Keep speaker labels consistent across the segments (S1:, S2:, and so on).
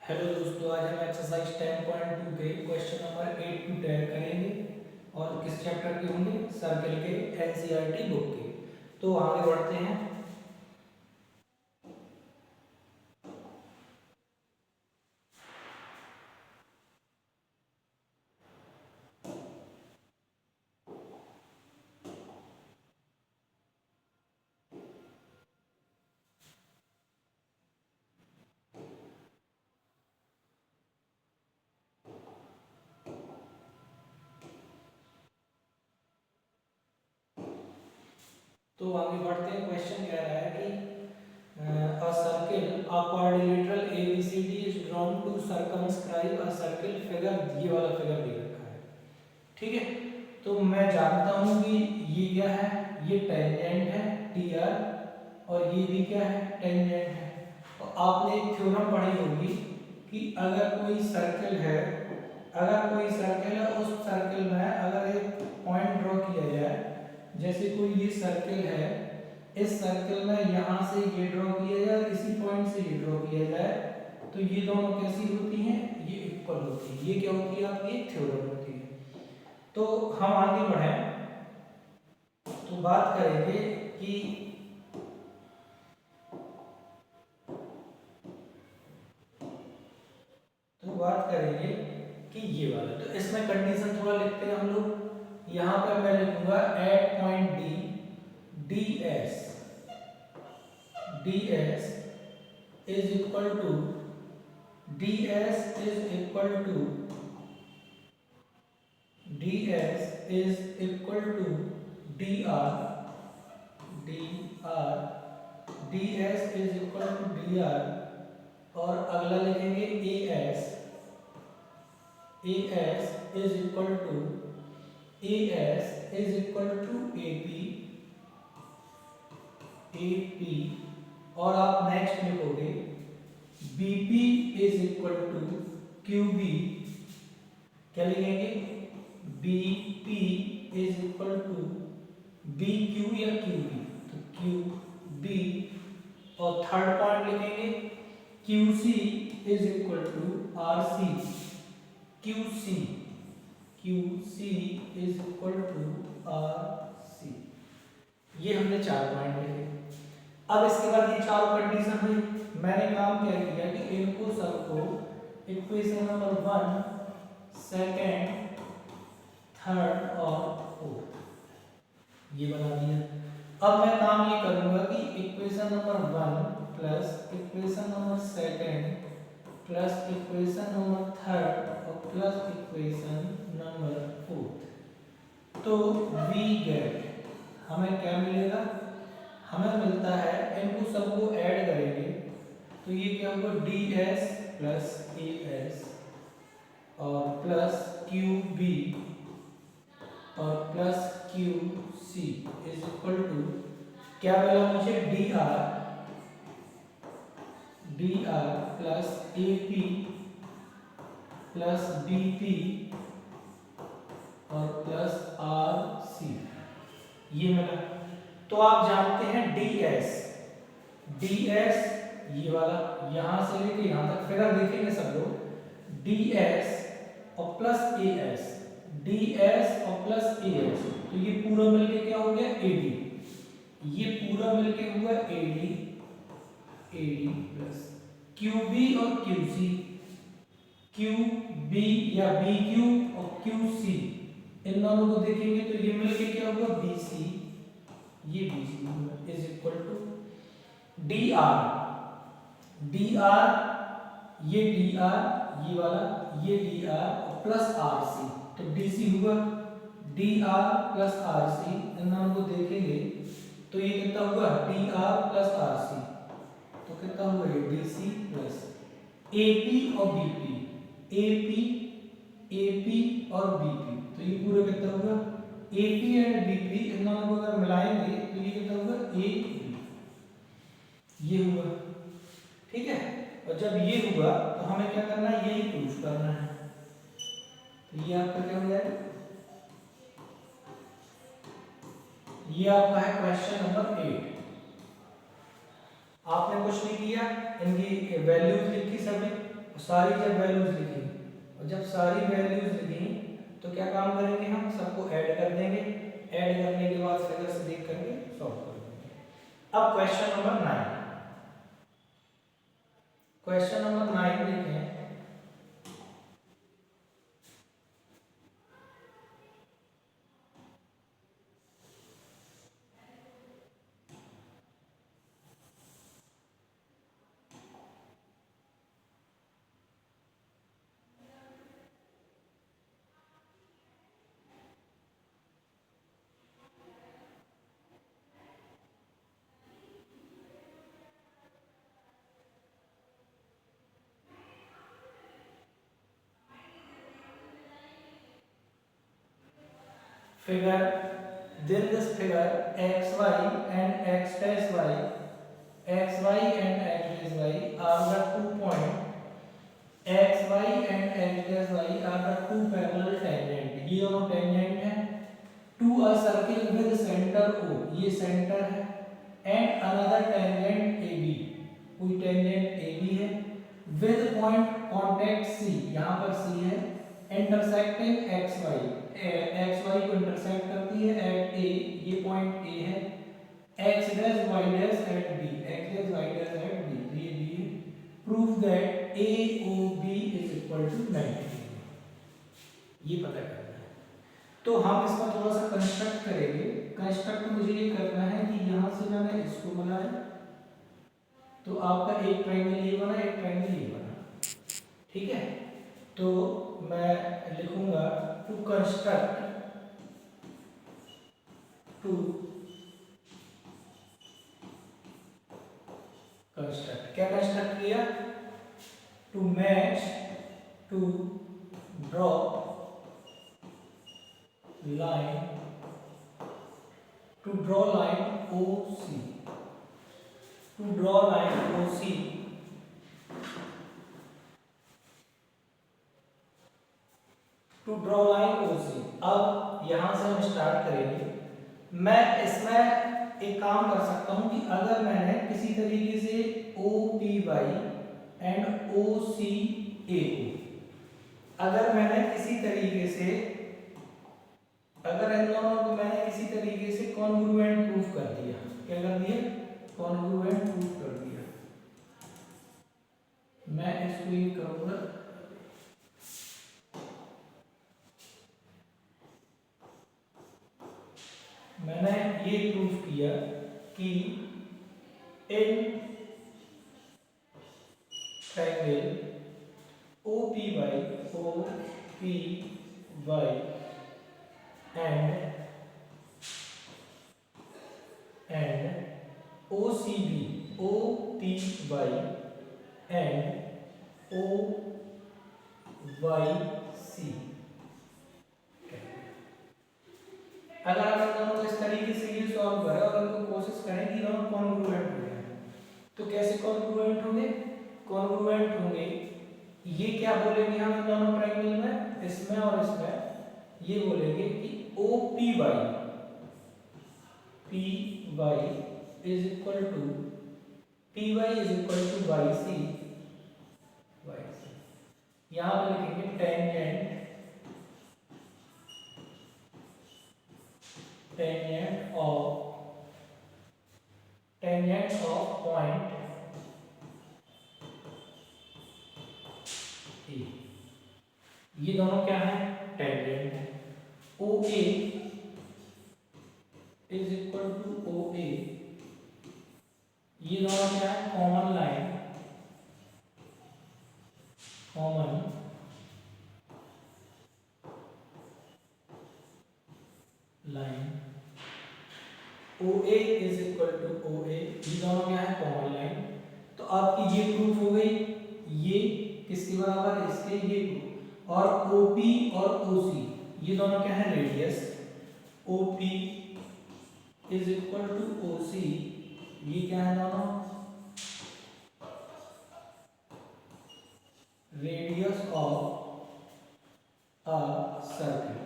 S1: Hello दोस्तों, आज हम एक्सरसाइज 10.2 के क्वेश्चन नंबर 8 टू 10 करेंगे और किस चैप्टर के होंगे? सर्किल के एनसीईआरटी बुक के। तो आगे बढ़ते हैं। तो आगे बढ़ते हैं। क्वेश्चन कह रहा है कि a circle a quadrilateral ABCD is drawn to circumscribe a circle figure, ये वाला फिगर दे रखा है। ठीक है, तो मैं जानता हूं कि ये क्या है, ये टेंजेंट है टीआर और ये भी क्या है, टेंजेंट है। तो आपने एक थ्योरम पढ़ी होगी कि अगर कोई सर्कल है, उस सर्कल में अगर एक पॉइंट ड्रॉ किया जाए, जैसे कोई ये सर्कल है, इस सर्कल में यहाँ से ये ड्रॉ किया जाए और इसी पॉइंट से ये ड्रॉ किया जाए, तो ये दोनों कैसी होती हैं? ये इक्वल होती है। ये क्या होती है? आपकी थ्योरम होती है। तो हम आगे बढ़ें तो बात करेंगे कि ये वाला। तो इसमें कंडीशन थोड़ा लिखते हैं हम लोग। यहाँ पर मैं लिखूंगा at point D S is equal to D S is equal to D R और अगला लिखेंगे A S is equal to A P और आप नेक्स्ट लिखोगे BP is equal to Q B. क्या लिखेंगे? BP is equal to B Q या Q B, तो क्यू बी। और थर्ड पॉइंट लिखेंगे Q C is equal to R C. Q C is equal to R C. ये हमने 4 point लिखे। अब इसके बाद ये 4 कंडीशन हुई। मैंने काम क्या किया कि इनको सबको इक्वेशन नंबर 1, सेकंड, थर्ड और फोर्थ ये बना दिया। अब मैं काम ये करूंगा कि equation number 1 plus equation number second plus equation number third और प्लस इक्वेशन नंबर फोर्थ। तो वी गेट, हमें क्या मिलेगा? हमें मिलता है, इनको सबको ऐड करेंगे तो ये क्या होगा? D S plus A S और प्लस क्यू बी और plus Q C is equal to क्या मिला मुझे? D R plus A P plus B P और प्लस आर सी, ये मिला। तो आप जानते हैं डी एस ये वाला, यहां से लेके यहां तक फिगर देखेंगे सब लोग। डी एस और प्लस ए एस, तो ये पूरा मिलके क्या हो गया? एडी। ये पूरा मिलके हुआ एडी प्लस क्यू बी और क्यू सी। क्यू बी या बी क्यू और क्यू सी, इन दोनों को देखेंगे तो ये मिलके क्या होगा? B C. ये B C is equal to D R ये ये वाला, ये डी आर और प्लस आर सी, तो डी सी हुआ D R plus R C. इन दोनों को देखेंगे तो ये कितना हुआ? D R plus R C, तो कितना हुआ? ये D C plus A P और बी पी, ए पी और बी पी, तो ये पूरा कितना होगा? A P and B P, इन दोनों को अगर मिलाएंगे तो ये कितना होगा? A B. ये हुआ, ठीक है। और जब ये हुआ तो हमें क्या करना है? यही प्रूफ करना है। तो ये आपका क्या हो जाएगा? ये आपका है क्वेश्चन नंबर 8। आपने कुछ नहीं किया, इनकी वैल्यूज लिखी सभी सारी जब वैल्यूज लिखी, और जब सारी वैल्यूज लिखी तो क्या काम करेंगे, हम सबको ऐड कर देंगे। ऐड करने के बाद फिगर से देख करके सॉल्व कर देंगे। अब क्वेश्चन नंबर 9, क्वेश्चन नंबर 9 देखें। Figure, then this figure xy and x dash y, xy and x dash y are the 2 point, xy and x dash y are the 2 parallel tangent, ये दोनों tangent है to a circle with center O, ये center है, and another tangent AB, कोई tangent AB है, with point contact C, यहाँ पर C है, intersecting xy, xy को इंटरसेक्ट करती है at A, ये पॉइंट A है, x dash y dash at B, x dash y dash at B, ये B है, prove that AOB is equal to 90, ये पता करना है। तो हम इसका थोड़ा सा कंस्ट्रक्ट करेंगे। कंस्ट्रक्ट मुझे ये करना है कि यहाँ से मैंने इसको बनाया, तो आपका एक ट्रायंगल ये बना, एक ट्रायंगल ये बना, ठीक है। तो मैं लिखूंगा टू कंस्ट्रक्ट, टू कंस्ट्रक्ट, क्या कंस्ट्रक्ट किया, to match, to draw line, to draw line OC, to draw line OC, to draw line OC। अब यहां से हम स्टार्ट करेंगे। मैं इसमें एक काम कर सकता हूं कि अगर मैंने किसी तरीके से OPY एंड OCA को, अगर मैंने किसी तरीके से, अगर इन दोनों को मैंने किसी तरीके से कॉन्ग्रुएंट प्रूफ कर दिया, क्या कर दिया, कॉन्ग्रुएंट प्रूफ कर दिया, मैं इसको ये करूंगा, मैंने ये प्रूफ किया कि in triangle OPY and OCB and OYC, अगर आप इन दोनों को इस तरीके से ये सॉल्व करें और उनको कोशिश करें कि दोनों कॉन्ग्रुएंट हो जाए, तो कैसे कॉन्ग्रुएंट होंगे, कॉन्ग्रुएंट होंगे, ये क्या बोलेंगे हम इन दोनों ट्रायंगल में, इसमें और इसमें, ये बोलेंगे कि OPY is equal to YC, यहाँ पे लिखेंगे tangent of point A, ये दोनों क्या है, tangent है। OA is equal to OA, ये दोनों क्या है, common line, common line, OA is equal to OA, ये दोनों क्या है, कॉमन लाइन। तो आपकी ये प्रूफ हो गई, ये किसके बराबर, इसके, ये प्रूफ। और OP और OC ये दोनों क्या है, radius, OP is equal to OC, ये क्या है दोनों, रेडियस ऑफ अ सर्कल।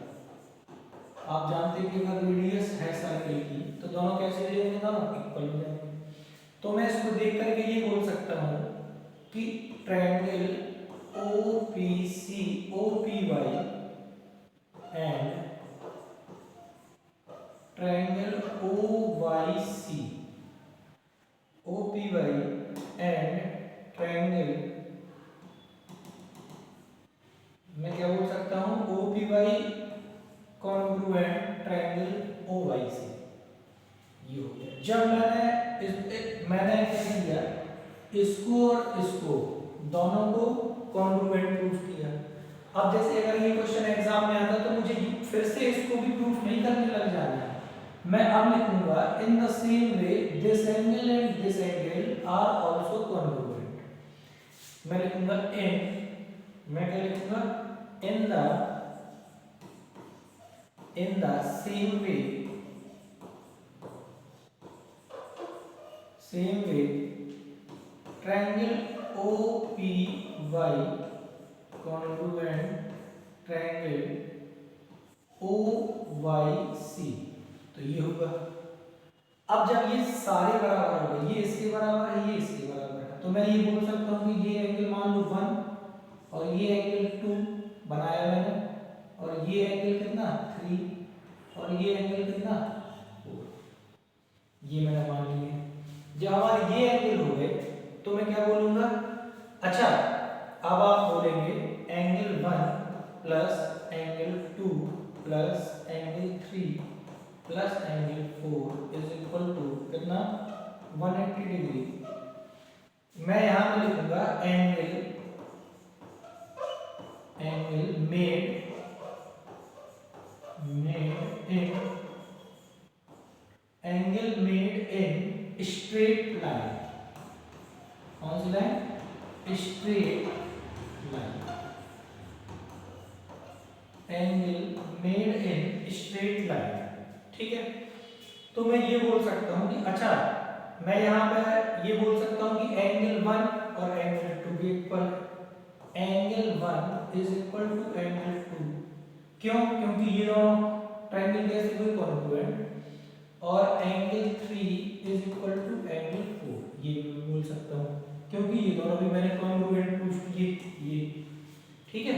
S1: आप जानते हैं कि अगर रेडियस है सर्कल की तो दोनों कैसे हो जाएंगे, दोनों इक्वल हो जाएंगे। तो मैं इसको देख करके ये बोल सकता हूँ कि triangle OPY and triangle OPY and triangle, मैं क्या बोल सकता हूँ, OPY कॉन्ग्रुएंट ट्रायंगल OYC। ये हो गया। जब मैंने क्या किया, इसको और इसको दोनों को कॉन्ग्रुएंट प्रूफ किया। अब जैसे अगर ये क्वेश्चन एग्जाम में आता तो मुझे फिर से इसको भी प्रूफ नहीं करने लग जाना है। मैं अब लिखूंगा in the same way this angle and this angle are also congruent. मैं लिखूंगा मैं क्या लिखूंगा, in the same way triangle OPY congruent triangle OYC। तो ये होगा। अब जब ये सारे बराबर हो गए, ये इसके बराबर है, ये इसके बराबर है, तो मैं ये बोल सकता हूँ कि ये एंगल मान लो 1 और ये एंगल 2 बनाया मैंने, और ये एंगल कितना 3 और ये एंगल कितना 4, ये मैंने मान लिया। जब हमारे ये एंगल हो गए तो मैं क्या बोलूंगा, अच्छा अब आप बोलेंगे angle 1 plus angle 2 plus angle 3 plus angle 4 is equal to कितना 180 डिग्री। मैं यहां पे लिखूंगा angle made in straight line. कौन सी line, straight line. Angle made in straight line, ठीक है। तो मैं ये बोल सकता हूं कि अच्छा मैं यहां पे ये बोल सकता हूं कि एंगल 1 और एंगल 2 के equal, angle 1 is equal to angle 2। क्यों, क्योंकि ये दोनों ट्रायंगल कैसे हुए कॉन्ग्रुएंट, और angle 3 is equal to angle 4, ये भी बोल सकता हूं क्योंकि ये दोनों भी मैंने कॉन्ग्रुएंट प्रूफ किए, ये ठीक है।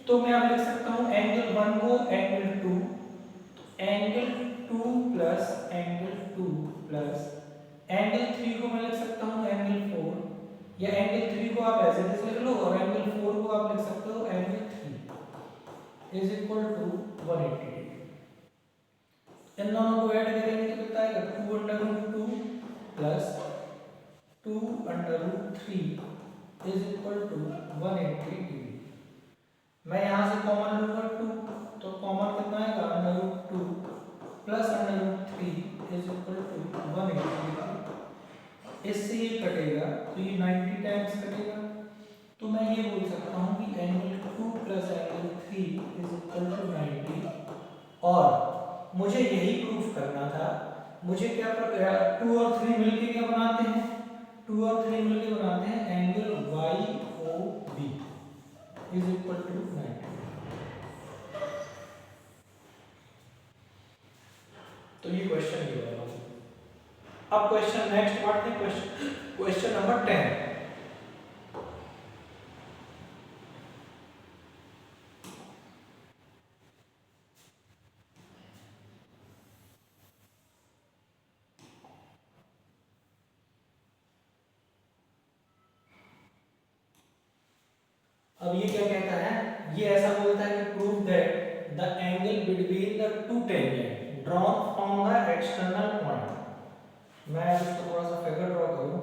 S1: तो मैं अब लिख सकता हूं एंगल 1 को angle 2 plus angle 2 plus angle 3 को मैं लिख सकता हूं एंगल 4, या एंगल 3 को आप ऐसे जैसे लिख लो और एंगल 4 को आप लिख सकते हो angle 3 is equal to 180 degree. इन दोनों को ऐड करेंगे तो कितना आएगा 2√2 plus 2√3 is equal to 180 degree. मैं यहां से कॉमन लूंगा 2, तो कॉमन कितना आएगा √2 plus √3 is equal to 180 degree. इससे ये कटेगा तो ये 90 टाइम्स कटेगा, तो मैं ये बोल सकता हूं कि angle 2 plus angle 3 is equal to 90। और मुझे यही प्रूफ करना था। मुझे क्या 2 और 3 मिलके क्या बनाते हैं, 2 और 3 मिलके बनाते हैं angle YOB is equal to 90। तो ये क्वेश्चन ये वाला। अब क्वेश्चन नेक्स्ट पढ़ते हैं, क्वेश्चन नंबर 10। अब ये क्या कहता है, ये ऐसा बोलता है कि prove that the angle between the two tangent drawn from the external point. मैं इसको थोड़ा सा फिगर ड्रॉ करूं।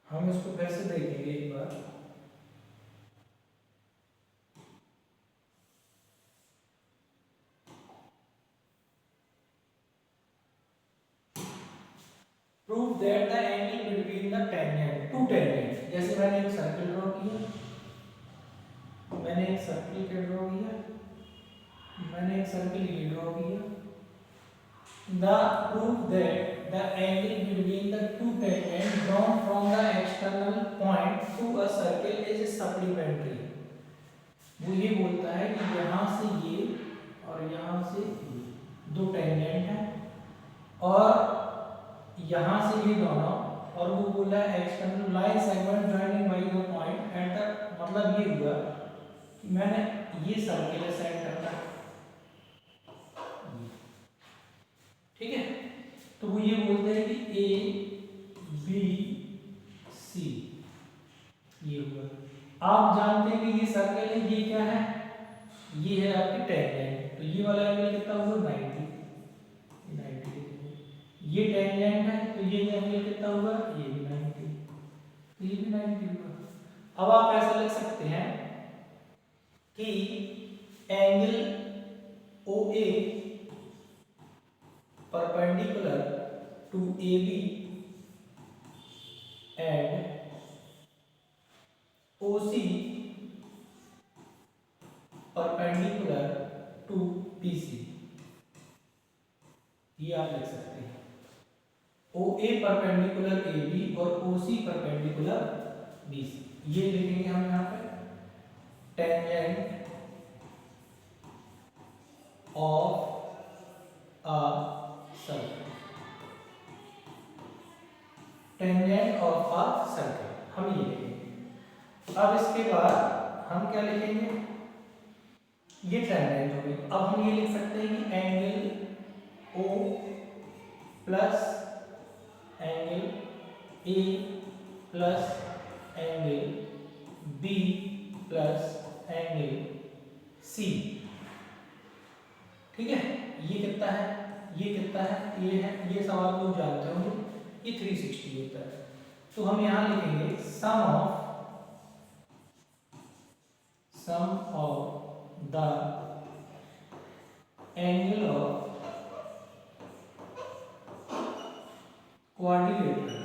S1: हम इसको कैसे देखेंगे एक बार। Prove that the angle between the tangent to tangent. जैसे मैंने एक सर्कल ड्रॉ किया, मैंने एक सर्कल ड्रॉ किया, मैंने एक सर्किल ये ड्रॉ किया। The proof that the angle between the two tangent drawn from the external point to a circle is supplementary. वो ये बोलता है कि यहाँ से ये और यहाँ से ये दो टेंजेंट हैं और यहाँ से ये दोनों, और वो बोला है external line segment joining by the point at the, मतलब ये हुआ कि मैंने ये सर्किल है सेंटर में, ठीक है। तो वो ये बोलते हैं कि ए बी सी ये हुआ। आप जानते हैं कि ये सर्किल है, ये क्या है, ये है आपकी टेंजेंट। तो ये वाला एंगल कितना हुआ 90, ये टेंजेंट है तो ये एंगल कितना हुआ, ये भी 90, तो ये भी 90 हुआ। अब आप ऐसा लिख सकते हैं कि angle OA perpendicular to AB and OC perpendicular to BC, ये आप लिख सकते हैं। OA परपेंडिकुलर AB और OC परपेंडिकुलर BC, ये लिखेंगे हम यहाँ पे tangent of a circle, tangent of a circle हम ये लिखेंगे। अब इसके बाद हम क्या लिखेंगे, ये टेंजेंट हो गई। अब हम ये लिख सकते हैं कि angle O plus angle A plus angle B plus angle C, ठीक है। ये कितना है, ये कितना है, ये है, ये सवाल लोग जानते होंगे, ये 360 होता है। तो हम यहाँ लिखेंगे sum of the angle of quadrilateral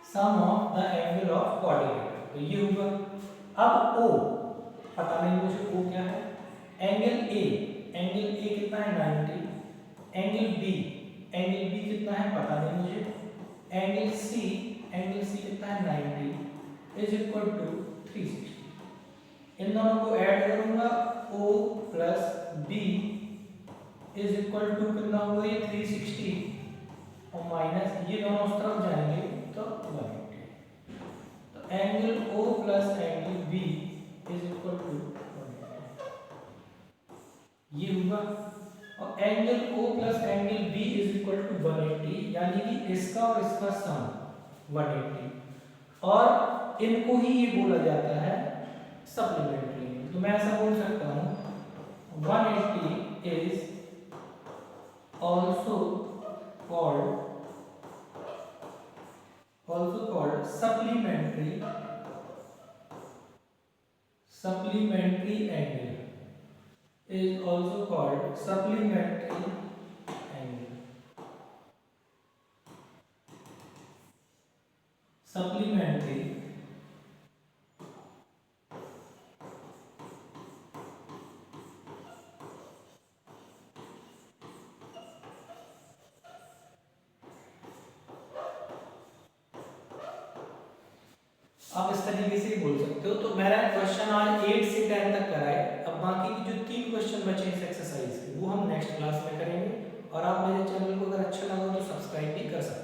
S1: sum of the angle of quadrilateral, तो ये होगा। अब O पता नहीं मुझे O क्या है, एंगल A कितना है 90, एंगल B कितना है पता नहीं मुझे, एंगल C कितना है 90 इज इक्वल टू 360। इन दोनों को ऐड करूंगा, O plus B is equal to कितना होगा, ये 360 और माइनस ये दोनों उस तरफ जाएंगे तो 180। तो angle O plus angle B is equal to 180, ये हुआ। और angle O plus angle B is equal to 180, यानी कि इसका और इसका सम 180, और इनको ही ये बोला जाता है सप्लीमेंट्री। तो मैं ऐसा बोल सकता हूँ 180 is also called supplementary angle, is also called supplementary angle, supplementary आप इस तरीके से बोल सकते हो। तो मेरा क्वेश्चन आज 8 से 10 तक कराए। अब बाकी की जो 3 क्वेश्चन बचे इस एक्सरसाइज के वो हम नेक्स्ट क्लास में करेंगे। और आप मेरे चैनल को अगर अच्छा लगा तो सब्सक्राइब भी कर सकते हैं।